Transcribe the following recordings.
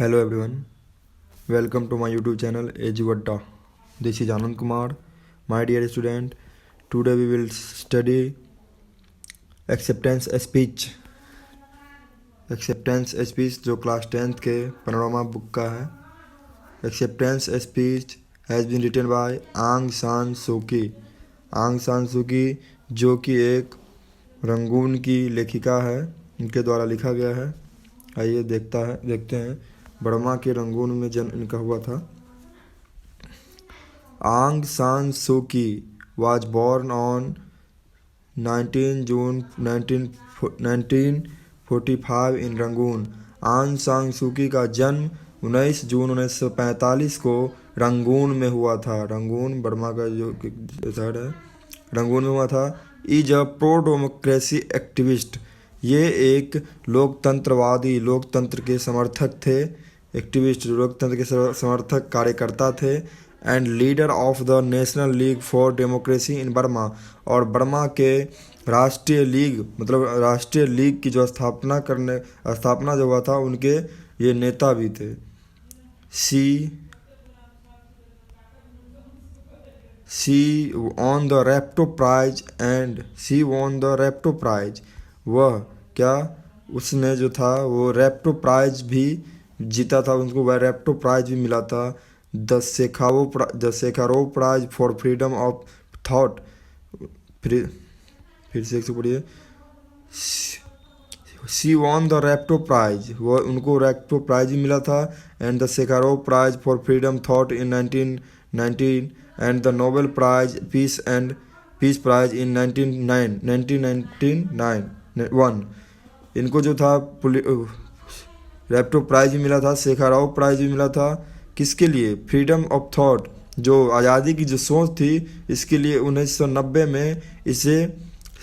Hello everyone, welcome to my YouTube channel Ejuwadda. This is Anand Kumar, my dear student. Today we will study acceptance speech. Acceptance speech जो class 10th के panorama book का है. Acceptance speech has been written by आंग San सूकी. आंग San सूकी जो कि एक Rangoon की लेखिका है, उनके द्वारा लिखा गया है. आइए देखते हैं. बर्मा के रंगून में जन्म इनका हुआ था. आंग San Suki was born on 19 June 1945 in Rangoon. आंग सान सूकी का जन्म 19 जून 1945 को रंगून में हुआ था. रंगून बर्मा का जो शहर है, रंगून में हुआ था. Is a pro democracy activist. ये एक लोकतंत्रवादी, लोकतंत्र के समर्थक थे. एक्टिविस्ट, लोकतंत्र के समर्थक कार्यकर्ता थे. And leader of the national league for democracy in Burma. और बर्मा के राष्ट्रीय लीग, मतलब राष्ट्रीय लीग की जो स्थापना जो हुआ था, उनके ये नेता भी थे. She won the Rapto prize and she won the Rapto prize. वह क्या, उसने जो था वो रैप्टो प्राइज भी जीता था. उनको वह रैप्टो प्राइज भी मिला था. The Sakharov prize for freedom of thought. फिर से एक से पढ़िए. She won the Rafto prize, वह उनको रैप्टो प्राइज भी मिला था. And the Sakharov prize for freedom thought in 1919 and the Nobel prize peace prize in 1991. इनको जो था रैप्टो प्राइज भी मिला था, सेखारोव प्राइज भी मिला था. किसके लिए? फ्रीडम ऑफ थॉट, जो आज़ादी की जो सोच थी, इसके लिए 1990 में इसे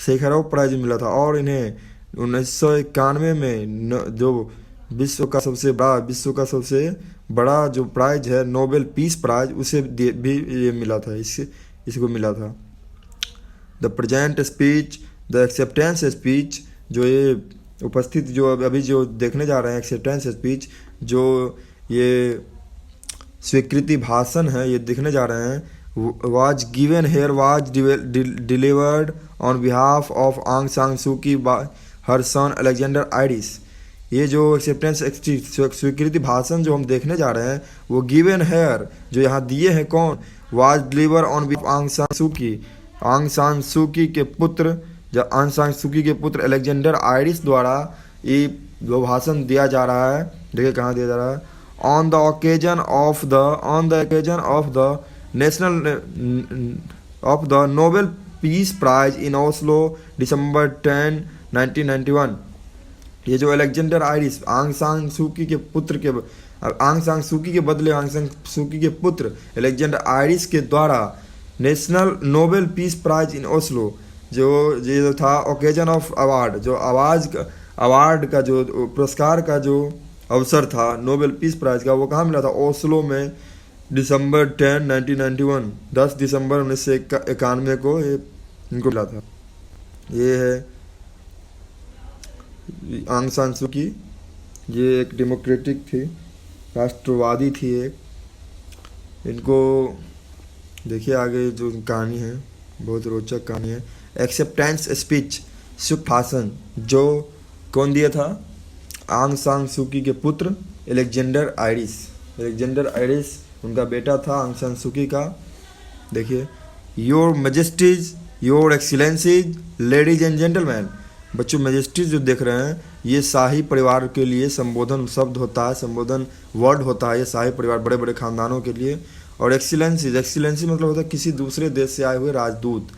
सेखारोव प्राइज मिला था. और इन्हें 1991 में जो विश्व का सबसे बड़ा जो प्राइज है, नोबेल पीस प्राइज, उसे भी ये मिला था. इसको मिला था. The present speech, the acceptance speech, जो ये उपस्थित जो अभी जो देखने जा रहे हैं एक्सेप्टेंस स्पीच, जो ये स्वीकृति भाषण है, ये देखने जा रहे हैं, was given here was delivered on behalf of Aung San Suu Kyi by her son Alexander Aris. ये जो एक्सेप्टेंस स्वीकृति भाषण जो हम देखने जा रहे हैं, वो गिवन हेयर जो यहाँ दिए हैं, कौन? वाज डिलीवर ऑन बिहाफ आंग सान सूकी. आंग सान सूकी के पुत्र, जब आंग सान सूकी के पुत्र अलेक्जेंडर आइरिस द्वारा ये जो भाषण दिया जा रहा है, देखिए कहाँ दिया जा रहा है. On the occasion of the Nobel peace prize in Oslo December 10, 1991. ये जो अलेक्जेंडर आइरिस, आंग सान सूकी के पुत्र के आंग सान सूकी के बदले आंग सान सूकी के पुत्र अलेक्जेंडर आइरिस के द्वारा national Nobel peace prize in Oslo, जो था ओकेजन ऑफ अवार्ड, जो अवार्ड का जो पुरस्कार का जो अवसर था नोबेल पीस प्राइज का, वो कहाँ मिला था? ओस्लो में दिसंबर 10, 1991, 10 दिसंबर 1991 को ये इनको मिला था. ये है आंग सान सूकी. ये एक डेमोक्रेटिक थी, राष्ट्रवादी थी एक. इनको देखिए आगे जो कहानी है, बहुत रोचक कहानी है. एक्सेप्टेंस स्पीच, शुभ भाषण, जो कौन दिया था? आंग सान सूकी के पुत्र अलेक्जेंडर आइरिस. अलेक्जेंडर आइरिस उनका बेटा था आंग सान सूकी का. देखिए, your majesties, your excellencies, ladies and gentleman. बच्चों, मेजेस्टीज जो देख रहे हैं, ये शाही परिवार के लिए संबोधन शब्द होता है, संबोधन वर्ड होता है. ये शाही परिवार, बड़े बड़े खानदानों के लिए. और एक्सीलेंसी मतलब होता है किसी दूसरे देश से आए हुए राजदूत.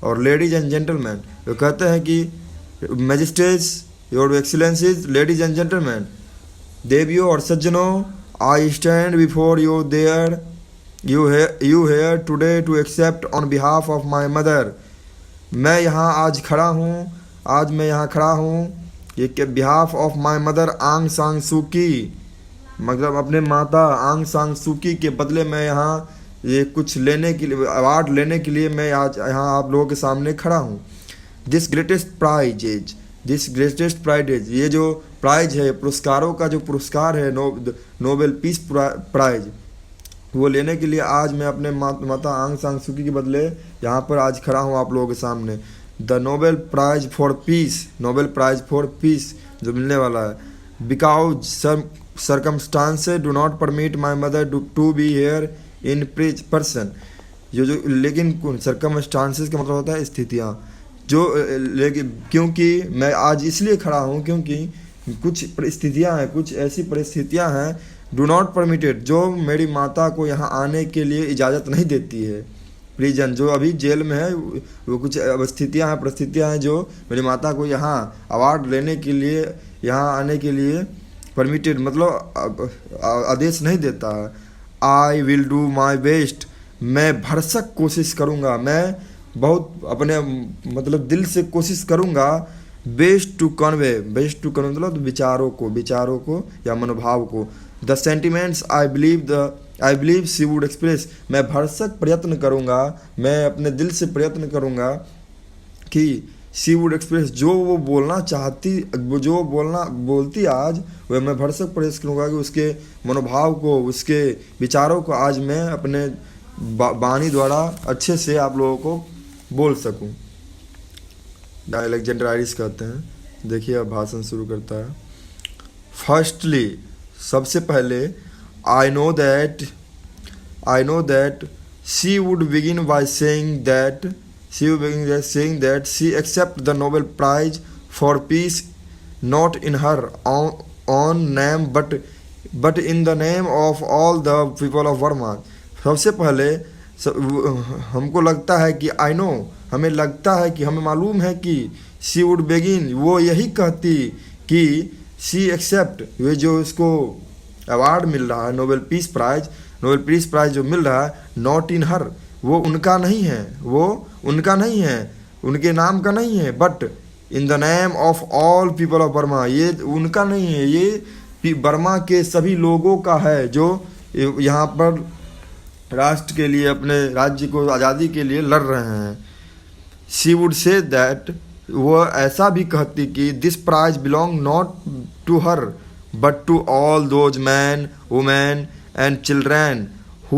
और लेडीज एंड जेंटलमैन, वो कहते हैं कि magistrates, your excellencies, ladies and gentleman, देवियों और सज्जनों, I stand before you there you here today to accept on behalf of my mother. मैं यहाँ खड़ा हूँ ये के बिहाफ ऑफ माई मदर आंग सान सूकी, मतलब अपने माता आंग सान सूकी के बदले मैं यहाँ ये कुछ लेने के लिए, अवार्ड लेने के लिए मैं आज यहाँ आप लोगों के सामने खड़ा हूँ. This greatest prize is, this greatest prize, ये जो प्राइज है, पुरस्कारों का जो पुरस्कार है, नोबेल पीस प्राइज, वो लेने के लिए आज मैं अपने माता आंग सान सू की के बदले यहाँ पर आज खड़ा हूँ आप लोगों के सामने। The Nobel prize for peace, Nobel prize for peace जो मिलने वाला है, because circumstances do not permit my mother to be here in person. जो लेकिन सर्कमस्टांसेस का मतलब होता है स्थितियाँ, जो लेकिन क्योंकि मैं आज इसलिए खड़ा हूँ क्योंकि कुछ परिस्थितियाँ हैं, कुछ ऐसी परिस्थितियाँ हैं, डू नॉट परमिटेड, जो मेरी माता को यहाँ आने के लिए इजाज़त नहीं देती है। प्रिजन, जो अभी जेल में है, वो कुछ स्थितियाँ हैं, परिस्थितियाँ हैं जो मेरी माता को यहाँ अवार्ड लेने के लिए, यहाँ आने के लिए परमिटेड मतलब आदेश नहीं देता है। I will do my best, मैं भरसक कोशिश करूँगा, मैं बहुत अपने मतलब दिल से कोशिश करूँगा, बेस्ट टू कन्वे मतलब विचारों को या मनोभाव को, the sentiments I believe she would express, मैं भरसक प्रयत्न करूँगा, मैं अपने दिल से प्रयत्न करूँगा कि शी वुड एक्सप्रेस, जो वो बोलना चाहती, जो बोलती आज, वह मैं भरसक प्रयास करूँगा कि उसके मनोभाव को, उसके विचारों को आज मैं अपने वाणी द्वारा अच्छे से आप लोगों को बोल सकूं। अलेक्जेंडर आयरिश कहते हैं, देखिए अब भाषण शुरू करता है। फर्स्टली, सबसे पहले, I know that she would begin by saying that she accept the Nobel prize for peace not in her on name but in the name of all the people of Burma. सबसे पहले हमको लगता है कि हमें लगता है कि हमें मालूम है कि शी वुड बिगिन, वो यही कहती कि शी एक्सेप्ट, वे जो इसको अवार्ड मिल रहा है नोबेल पीस प्राइज जो मिल रहा है, नॉट इन हर, वो उनका नहीं है, उनके नाम का नहीं है, but in the name of all people of Burma, ये उनका नहीं है, ये बर्मा के सभी लोगों का है जो यहाँ पर राष्ट्र के लिए, अपने राज्य को आज़ादी के लिए लड़ रहे हैं। शी वुड से दैट, वो ऐसा भी कहती कि this prize belong not to her but to all those man, women and children who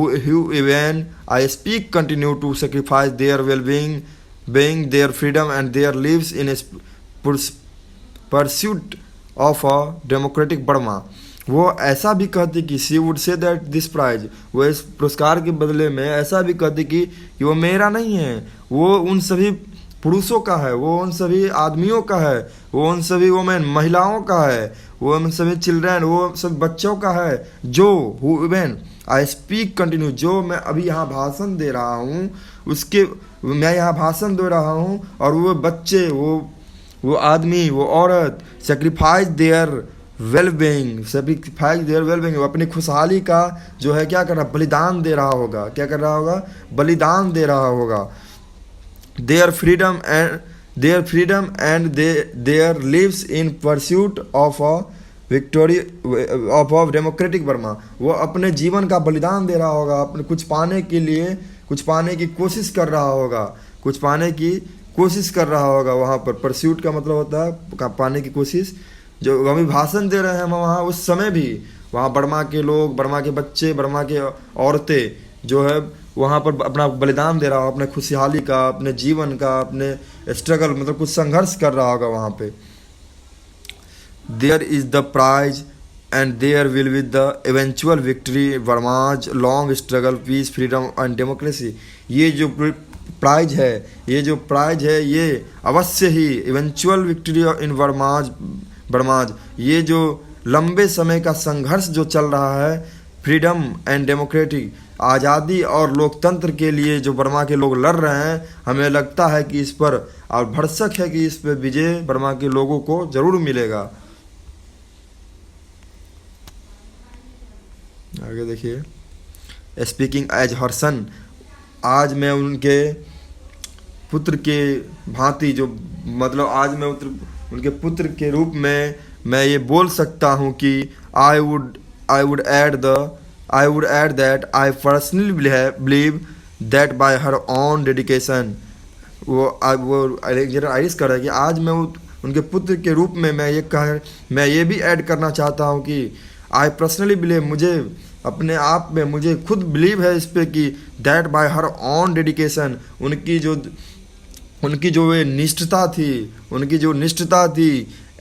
even I speak continue to sacrifice their well-being, their freedom and their lives in a pursuit of a democratic Burma। वो ऐसा भी कहती कि she would say that this prize, वो इस पुरस्कार के बदले में ऐसा भी कहती कि वो मेरा नहीं है, वो उन सभी पुरुषों का है, वो उन सभी आदमियों का है, वो उन सभी वोमेन महिलाओं का है, वो उन सभी चिल्ड्रन, वो सब बच्चों का है, जो who even I speak continue, जो मैं अभी यहाँ भाषण दे रहा हूँ, मैं यहाँ भाषण दे रहा हूँ, और वो बच्चे, वो आदमी, वो औरत, सेक्रीफाइस देयर वेलबींग, वो अपनी खुशहाली का जो है क्या कर रहा, बलिदान दे रहा होगा, क्या कर रहा होगा, बलिदान दे रहा होगा। Their freedom and their lives in pursuit of a victory of democratic Burma, वो अपने जीवन का बलिदान दे रहा होगा, अपने कुछ पाने की कोशिश कर रहा होगा, वहाँ पर परस्यूट का मतलब होता है पाने की कोशिश। जो अभी भाषण दे रहे हैं वहाँ, उस समय भी वहाँ बर्मा के लोग, बर्मा के बच्चे, बर्मा के औरतें जो है वहाँ पर अपना बलिदान दे रहा होगा, अपने खुशहाली का, अपने जीवन का, अपने स्ट्रगल मतलब कुछ संघर्ष कर रहा होगा वहाँ पे। There is the prize and there will be the eventual victory, Burma's long struggle, peace, freedom and democracy। ये जो प्राइज है, ये अवश्य ही eventual victory in Burma's, ये जो लंबे समय का संघर्ष जो चल रहा है, फ्रीडम एंड डेमोक्रेटिक, आज़ादी और लोकतंत्र के लिए जो बर्मा के लोग लड़ रहे हैं, हमें लगता है कि इस पर, और भरसक है कि इस पर विजय बर्मा के लोगों को जरूर मिलेगा। आगे देखिए, स्पीकिंग एज हर सन, आज मैं उनके पुत्र के भांति, जो मतलब आज मैं उनके पुत्र के रूप में मैं ये बोल सकता हूँ कि I would add that I personally believe that bye her own dedication. वो अलेक्जेंडर आयरिश कर रहा है कि आज मैं उनके पुत्र के रूप में मैं ये भी ऐड करना चाहता हूँ कि आई पर्सनली बिलीव, मुझे अपने आप में मुझे खुद बिलीव है इस पे कि that bye her on dedication, उनकी जो निष्ठता थी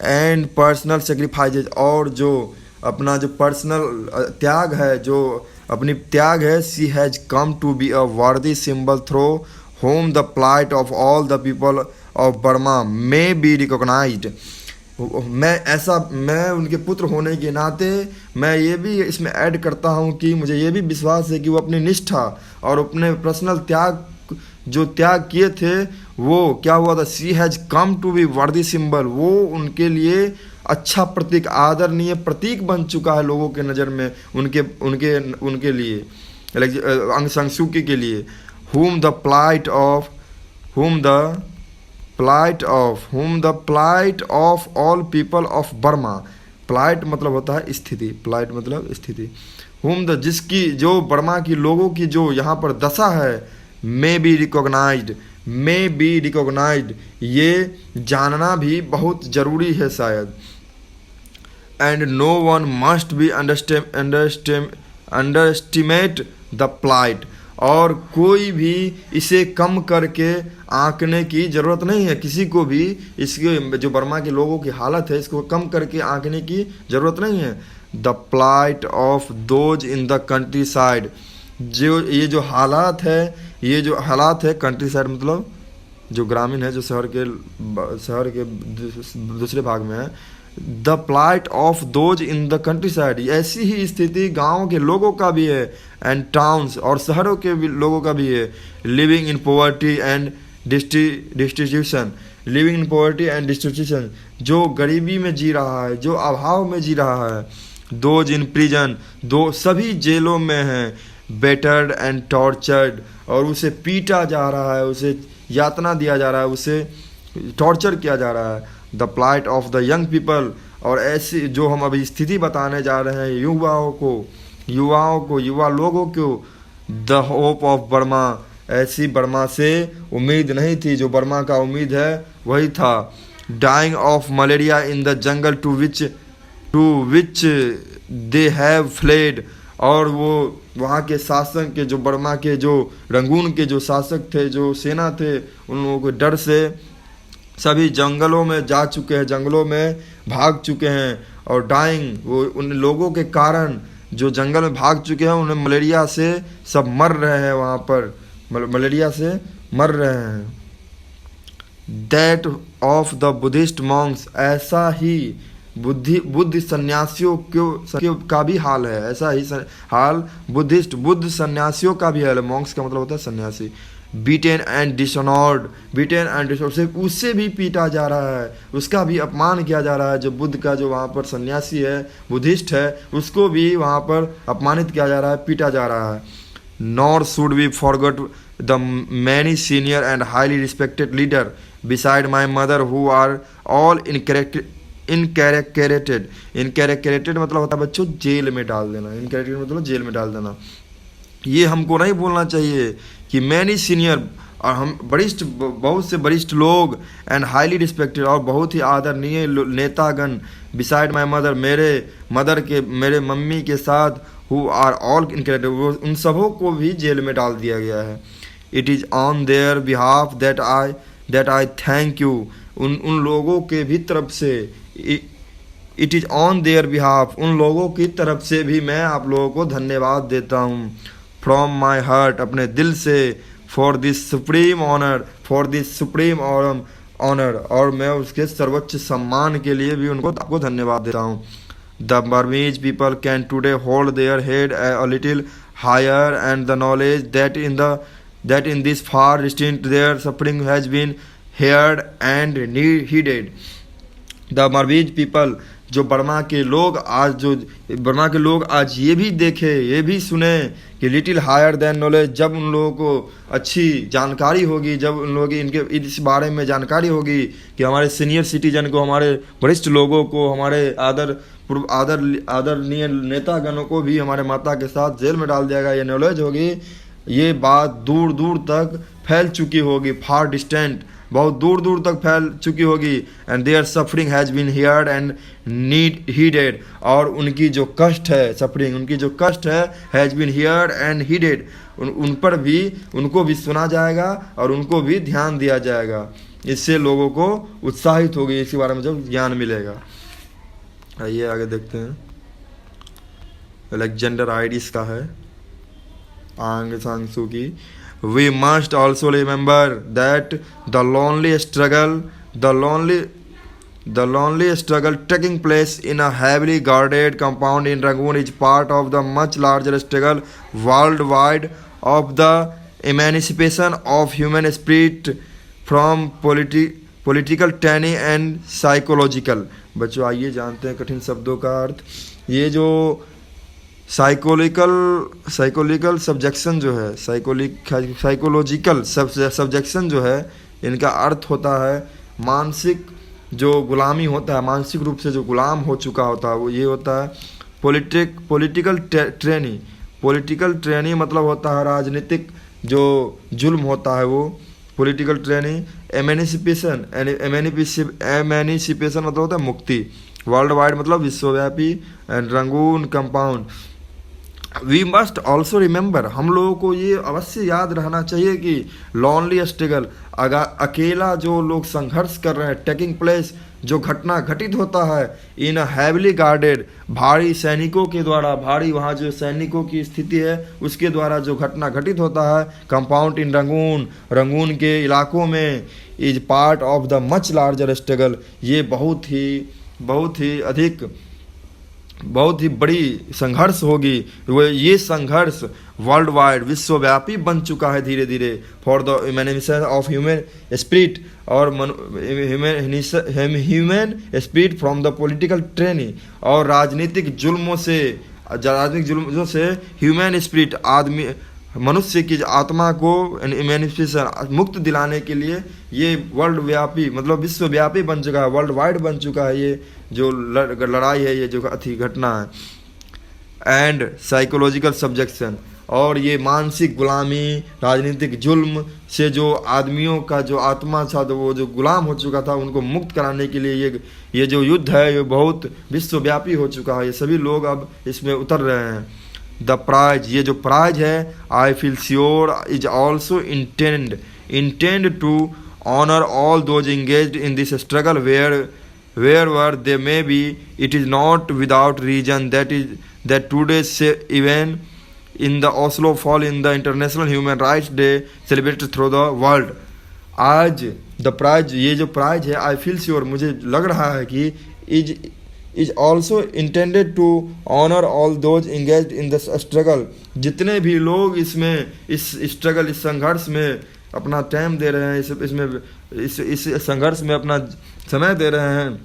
एंड पर्सनल सेक्रीफाइसेज, और जो अपना जो पर्सनल त्याग है, जो अपनी त्याग है, she has come to be a worthy symbol through home the plight of all the people of Burma may be recognised. मैं उनके पुत्र होने के नाते मैं ये भी इसमें ऐड करता हूँ कि मुझे ये भी विश्वास है कि वो अपनी निष्ठा और अपने पर्सनल त्याग किए थे, वो क्या हुआ था, she has come to be worthy symbol, वो उनके लिए अच्छा प्रतीक, आदरणीय प्रतीक बन चुका है लोगों के नज़र में, उनके लिए अंग संसूकी के लिए। whom the plight of all people of Burma, plight मतलब होता है स्थिति, plight मतलब स्थिति, जिसकी जो बर्मा की लोगों की जो यहाँ पर दशा है, may be recognized, ये जानना भी बहुत ज़रूरी है शायद। and no one must be underestimate the plight, और कोई भी इसे कम करके आंकने की ज़रूरत नहीं है, किसी को भी इसके जो बर्मा के लोगों की हालत है इसको कम करके आंकने की ज़रूरत नहीं है। The plight of those in the countryside, ये जो हालात है कंट्री साइड मतलब जो ग्रामीण है, जो शहर के दूसरे भाग में है। The plight of those in the countryside, ऐसी ही स्थिति गाँव के लोगों का भी है, एंड टाउन्स और शहरों के भी लोगों का भी है। Living in poverty and distribution, जो गरीबी में जी रहा है, जो अभाव में जी रहा है। दोज इन प्रिजन, सभी जेलों में हैं। बेटर्ड एंड टॉर्चर्ड, और उसे पीटा जा रहा है, उसे यातना दिया जा रहा है, उसे टॉर्चर किया जा रहा है। The plight of the young people, और ऐसी जो हम अभी स्थिति बताने जा रहे हैं युवा लोगों को। द होप ऑफ बर्मा, ऐसी बर्मा से उम्मीद नहीं थी, जो बर्मा का उम्मीद है वही था। Dying of malaria in the jungle to which they have fled, और वो वहाँ के शासक के, जो बर्मा के जो रंगून के जो शासक थे, जो सेना थे, उन लोगों के डर से सभी जंगलों में जा चुके हैं, जंगलों में भाग चुके हैं। और डाइंग, वो उन लोगों के कारण जो जंगल में भाग चुके हैं, उन्हें मलेरिया से सब मर रहे हैं, वहाँ पर मलेरिया से मर रहे हैं। That of the Buddhist Monks, ऐसा ही बुद्ध सन्यासियों का भी हाल है, ऐसा ही हाल बुद्ध सन्यासियों का भी है। मॉन्क्स का मतलब होता है सन्यासी। बीटेन एंड डिसऑनर्ड, उससे भी पीटा जा रहा है, उसका भी अपमान किया जा रहा है। जो बुद्ध का जो वहाँ पर सन्यासी है, बुद्धिस्ट है, उसको भी वहाँ पर अपमानित किया जा रहा है, पीटा जा रहा है। Nor should we forget the many senior and highly respected leader beside my mother who are all incarcerated मतलब होता है बच्चों जेल में डाल देना। इनकैरेक्टरेटेड मतलब जेल में डाल देना। ये हमको नहीं बोलना चाहिए कि मैनी सीनियर, और हम बहुत से वरिष्ठ लोग, एंड हाईली रिस्पेक्टेड, और बहुत ही आदरणीय नेतागण, बिसाइड माई मदर, मेरे मम्मी के साथ, हु आर ऑल इनकैरेक्टरेटेड, उन सबों को भी जेल में डाल दिया गया है। It is on their behalf that I thank you, उन लोगों के भी तरफ से, it is on their behalf, उन लोगों की तरफ से भी मैं आप लोगों को धन्यवाद देता हूँ। फ्रॉम माई हार्ट, अपने दिल से, फॉर दिस सुप्रीम ऑनर, और मैं उसके सर्वोच्च सम्मान के लिए भी आपको धन्यवाद देता हूँ। The Burmese people can today hold their head a little higher and the knowledge that in this far distant their suffering has been heard and heeded। The Burmese people, जो बर्मा के लोग आज ये भी देखे, ये भी सुने कि लिटिल हायर देन नॉलेज, जब उन लोगों को अच्छी जानकारी होगी, जब उन लोगों की इनके इस बारे में जानकारी होगी कि हमारे सीनियर सिटीजन को, हमारे वरिष्ठ लोगों को, हमारे आदरणीय नेतागणों को भी हमारे माता के साथ जेल में डाल दिया गया, ये नॉलेज होगी, ये बात दूर दूर तक फैल चुकी होगी, फार डिस्टेंट बहुत दूर दूर तक फैल चुकी होगी। And their suffering has been heard and need heeded, और उनकी जो कष्ट है, सफरिंग उनकी जो कष्ट है, हैज़ बीन हियर्ड एंड हीडेड, उन पर भी, उनको भी सुना जाएगा और उनको भी ध्यान दिया जाएगा। इससे लोगों को उत्साहित होगी, इसके बारे में जब ज्ञान मिलेगा। आइए आगे देखते हैं। अलेक्जेंडर आइडिस का है, आंग सांग सू की। We must also remember that the lonely struggle taking place in a heavily guarded compound in Rangoon is part of the much larger struggle worldwide of the emancipation of human spirit from political tyranny and psychological। बच्चों आइए जानते हैं कठिन शब्दों का अर्थ। ये जो psychological subjection जो है, साइकोलॉजिकल सब्जेक्शन जो है, इनका अर्थ होता है मानसिक जो गुलामी होता है, मानसिक रूप से जो गुलाम हो चुका होता है, वो ये होता है पॉलिटिकल ट्रेनी मतलब होता है राजनीतिक जो जुल्म होता है वो पॉलिटिकल ट्रेनी। एमेनिसिपेशन मतलब होता है मुक्ति। वर्ल्ड वाइड मतलब विश्वव्यापी। And Rangoon compound. We must also remember, हम लोगों को ये अवश्य याद रहना चाहिए कि लॉनली स्ट्रगल, अकेला जो लोग संघर्ष कर रहे हैं, टेकिंग प्लेस जो घटना घटित होता है, इन हैविली गार्डेड भारी सैनिकों के द्वारा, भारी वहाँ जो सैनिकों की स्थिति है उसके द्वारा जो घटना घटित होता है, कंपाउंड इन रंगून के इलाकों में, is part of the much larger struggle, ये बहुत ही बड़ी संघर्ष होगी। वो ये संघर्ष वर्ल्ड वाइड विश्वव्यापी बन चुका है धीरे धीरे, for the emancipation of human spirit, और human spirit from the political training, और राजनीतिक जुल्मों से ह्यूमन स्पिरिट आदमी मनुष्य की आत्मा को इमेनिफिकेशन मुक्त दिलाने के लिए ये वर्ल्ड व्यापी मतलब विश्वव्यापी बन चुका है, वर्ल्ड वाइड बन चुका है ये जो लड़ाई है, ये जो घटना है। एंड साइकोलॉजिकल सब्जेक्शन, और ये मानसिक गुलामी, राजनीतिक जुल्म से जो आदमियों का जो आत्मा था, तो वो जो गुलाम हो चुका था, उनको मुक्त कराने के लिए ये जो युद्ध है ये बहुत विश्वव्यापी हो चुका है। ये सभी लोग अब इसमें उतर रहे हैं। द प्राइज, ये जो प्राइज है, I feel sure is also intend to honour all those engaged in this struggle wherever they may be. It is not without reason that today's event in the Oslo fall in the International Human Rights Day celebrated through the world. आज the prize, ये जो prize है, I feel sure, मुझे लग रहा है कि is also intended to honour all those engaged in the struggle, जितने भी लोग इसमें इस स्ट्रगल, इस संघर्ष में अपना टाइम दे रहे हैं, इस संघर्ष में अपना समय दे रहे हैं,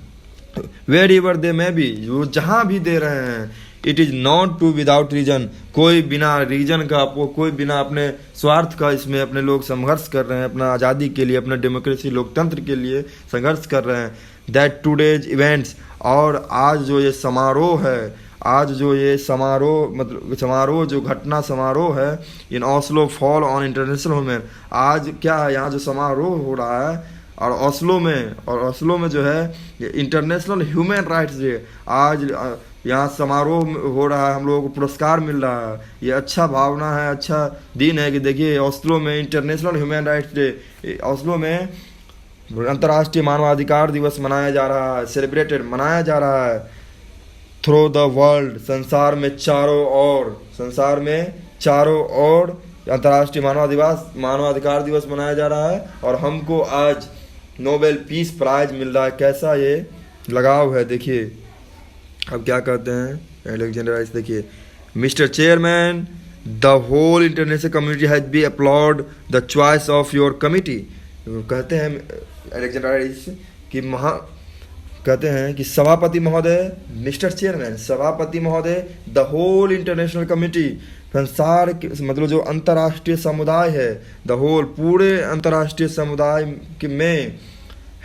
वेर एवर दे में भी, वो जहाँ भी दे रहे हैं, it is not to without reason, कोई बिना रीजन का, कोई बिना अपने स्वार्थ का इसमें अपने लोग संघर्ष कर रहे हैं, अपना आज़ादी के लिए, अपना डेमोक्रेसी लोकतंत्र के लिए संघर्ष कर रहे हैं। दैट टूडेज इवेंट्स, और आज जो ये समारोह है, आज जो ये समारोह जो घटना समारोह है, in Oslo fall on international women, आज क्या है, यहाँ जो समारोह हो रहा है और ऑस्लो में जो है इंटरनेशनल ह्यूमन राइट्स डे, आज यहाँ समारोह हो रहा है, हम लोगों को पुरस्कार मिल रहा है। ये अच्छा भावना है, अच्छा दिन है कि देखिए ऑस्लो में international human rights day, Oslo में अंतर्राष्ट्रीय मानवाधिकार दिवस मनाया जा रहा है, सेलिब्रेटेड मनाया जा रहा है थ्रू द वर्ल्ड, संसार में चारों ओर अंतर्राष्ट्रीय मानवाधिकार दिवस मनाया जा रहा है, और हमको आज नोबेल पीस प्राइज मिल रहा है। कैसा ये लगाव है, देखिए अब क्या कहते हैं अलेक्जेंडर आइडिस, देखिए, mister chairman, the whole international community has be applaud the choice of your committee. कहते हैं अलेक्जेंडर आइडिस कहते हैं कि सभापति महोदय, मिस्टर चेयरमैन, सभापति महोदय, द होल इंटरनेशनल कमिटी, संसार के मतलब जो अंतर्राष्ट्रीय समुदाय है, द होल पूरे अंतर्राष्ट्रीय समुदाय में,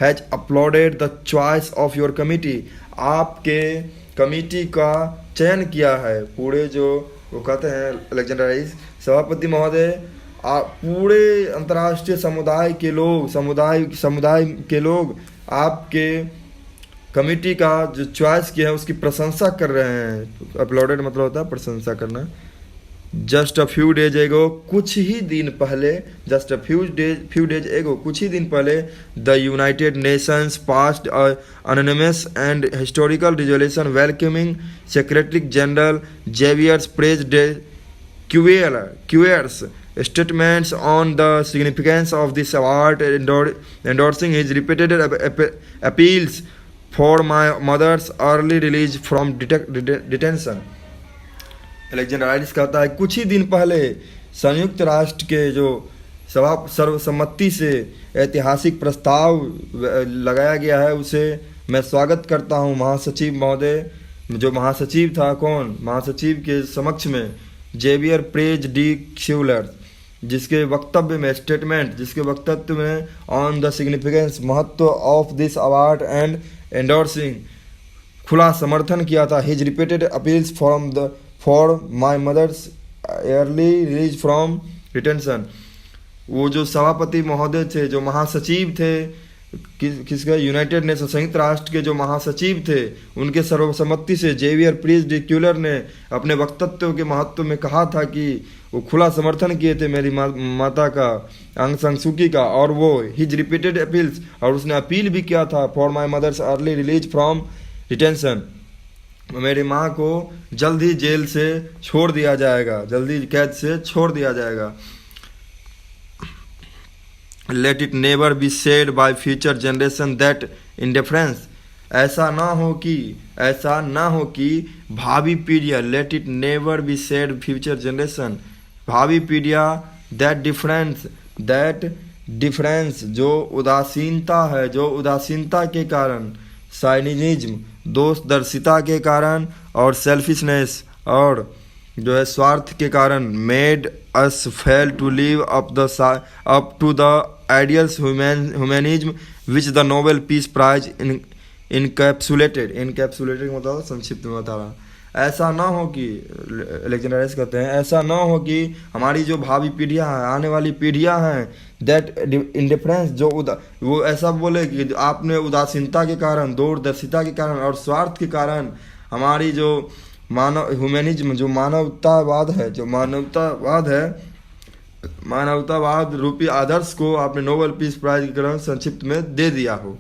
has uploaded the choice of your committee, आपके कमिटी का चयन किया है। पूरे जो वो कहते हैं अलेक्जेंडर आइडिस, सभापति महोदय, पूरे अंतर्राष्ट्रीय समुदाय के लोग आपके कमिटी का जो चॉइस किया है उसकी प्रशंसा कर रहे हैं। अपलोडेड मतलब होता है प्रशंसा करना। जस्ट अ फ्यू डेज एगो, कुछ ही दिन पहले, जस्ट अ फ्यू डेज एगो, कुछ ही दिन पहले the United Nations passed anonymous and historical resolution welcoming secretary general Javier's Perez de Cuellar's statements on the significance of this award, endorsing his repeated appeals for my mother's early release from detention। Alexander iris कहता है कुछ ही दिन पहले संयुक्त राष्ट्र के जो सर्वसम्मति से ऐतिहासिक प्रस्ताव लगाया गया है उसे मैं स्वागत करता हूं। महासचिव महोदय, जो महासचिव था, कौन महासचिव के समक्ष में जेवियर प्रेज डी क्यूलर, जिसके वक्तव्य में ऑन द सिग्निफिकेंस, महत्व of this award and endorsing, खुला समर्थन किया था। His repeated appeals for my mother's early release from detention. वो जो सभापति महोदय थे, जो महासचिव थे, किसका, यूनाइटेड नेशन संयुक्त राष्ट्र के जो महासचिव थे, उनके सर्वसम्मति से जेवियर प्रीज डी क्यूलर ने अपने वक्तव्य के महत्व में कहा था कि वो खुला समर्थन किए थे मेरी माता का, आंग सान सू की का, और वो हिज रिपीटेड अपील्स, और उसने अपील भी किया था for my mother's early release from detention, मेरी माँ को जल्द ही जेल से छोड़ दिया जाएगा, जल्दी कैद से छोड़ दिया जाएगा। Let it never be said by future generation that indifference, ऐसा ना हो कि भावी पीढ़ियाँ, let it never be said future generation, भावी पीढ़ियाँ, that difference, जो उदासीनता के कारण, साइनिज्म, दोषदर्शिता के कारण, और सेल्फिशनेस, और जो है स्वार्थ के कारण, made us fail to live up to the ideals humanism which the Nobel peace prize encapsulated मतलब संक्षिप्त में बता रहा। ऐसा ना हो कि, अलेक्जेंडर आइरिस कहते हैं, ऐसा ना हो कि हमारी जो भावी पीढ़ियां हैं, आने वाली पीढ़ियां हैं, दैट इंडिफरेंस, जो वो ऐसा बोले कि आपने उदासीनता के कारण, दूरदर्शिता के कारण और स्वार्थ के कारण हमारी जो ह्यूमैनिज्म, जो मानवतावाद रूपी आदर्श को आपने नोबेल पीस प्राइज के कारण संक्षिप्त में दे दिया हो।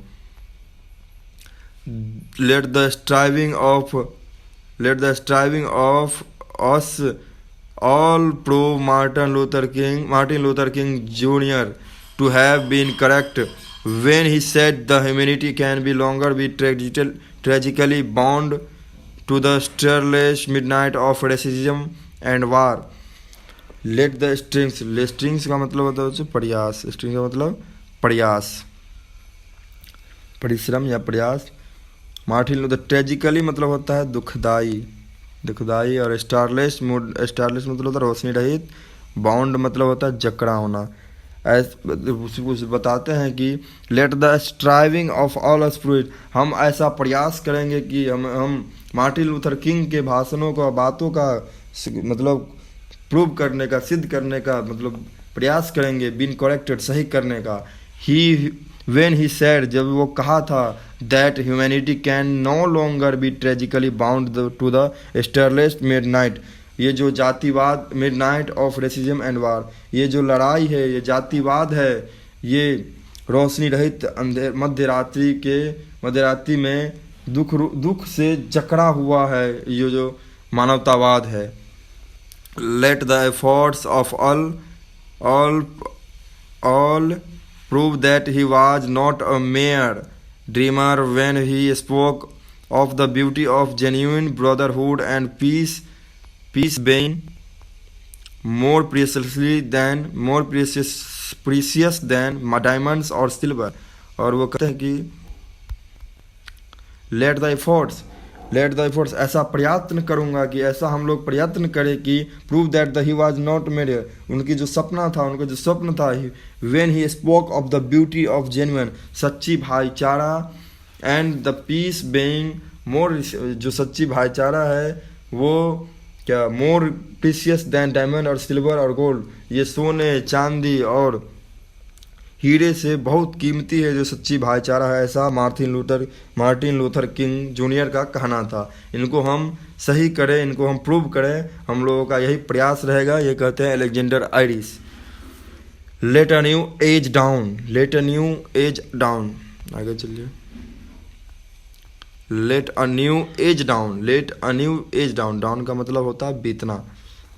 Let the striving of us all prove Martin Luther King junior to have been correct when he said the humanity can be longer be tragically bound to the stirless midnight of racism and war। let the strings का मतलब होता है प्रयास, strings का मतलब प्रयास, परिश्रम या प्रयास। मार्टिन लूथर, ट्रेजिकली मतलब होता है दुखदाई, और स्टारलेस मतलब होता है रोशनी रहित, बाउंड मतलब होता है जकड़ा होना। बताते हैं कि late the striving of all us prove, हम ऐसा प्रयास करेंगे कि हम मार्टिन लूथर किंग के भाषणों का, बातों का मतलब प्रूव करने का, सिद्ध करने का मतलब प्रयास करेंगे, बीन करेक्टेड, सही करने का। व्हेन ही सेड, जब वो कहा था, that humanity can no longer be tragically bound to the starless midnight, ये जो जातिवाद, midnight of racism and war, ये जो लड़ाई है, ये जातिवाद है, ये रोशनी रहित मध्यरात्रि में दुख से जकड़ा हुआ है, ये जो मानवतावाद है। Let the efforts of all prove that he was not a mere dreamer when he spoke of the beauty of genuine brotherhood and peace being more precious than diamonds or silver। और वो कहते हैं कि let the efforts, ऐसा प्रयत्न करूंगा कि, ऐसा हम लोग प्रयत्न करें कि prove that he was not married, उनकी जो सपना था, उनका जो स्वप्न था, when he spoke of the beauty of genuine, सच्ची भाईचारा, and the peace being more, जो सच्ची भाईचारा है वो क्या मोर प्रीशियस दैन डायमंड और सिल्वर और गोल्ड, ये सोने चांदी और हीरे से बहुत कीमती है जो सच्ची भाईचारा है, ऐसा मार्टिन लूथर किंग जूनियर का कहना था। इनको हम सही करें, इनको हम प्रूव करें, हम लोगों का यही प्रयास रहेगा। ये कहते हैं Alexander Aris. Let a new age dawn, let a new age dawn, आगे चलिए। Let a new age dawn, let a new age dawn, dawn का मतलब होता है बीतना,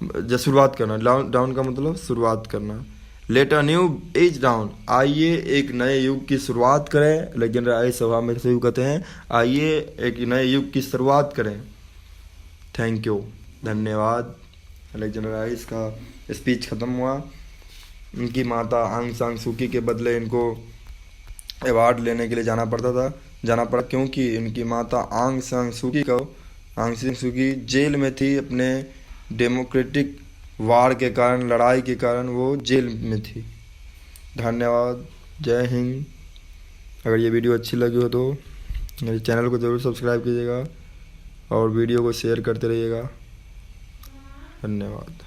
जब शुरुआत करना, डाउन का मतलब शुरुआत करना। Let a new age dawn, आइए एक नए युग की शुरुआत करें। अलेक्जेंडर आयरिस सभा में से कहते हैं आइए एक नए युग की शुरुआत करें। थैंक यू, धन्यवाद। अलेक्जेंडर आयरिस का स्पीच ख़त्म हुआ। उनकी माता आंग सान सूकी के बदले इनको अवार्ड लेने के लिए जाना पड़ा, क्योंकि इनकी माता आंग सान सूकी जेल में थी। अपने डेमोक्रेटिक वार के कारण, लड़ाई के कारण वो जेल में थी। धन्यवाद, जय हिंद। अगर ये वीडियो अच्छी लगी हो तो मेरे चैनल को ज़रूर सब्सक्राइब कीजिएगा और वीडियो को शेयर करते रहिएगा। धन्यवाद।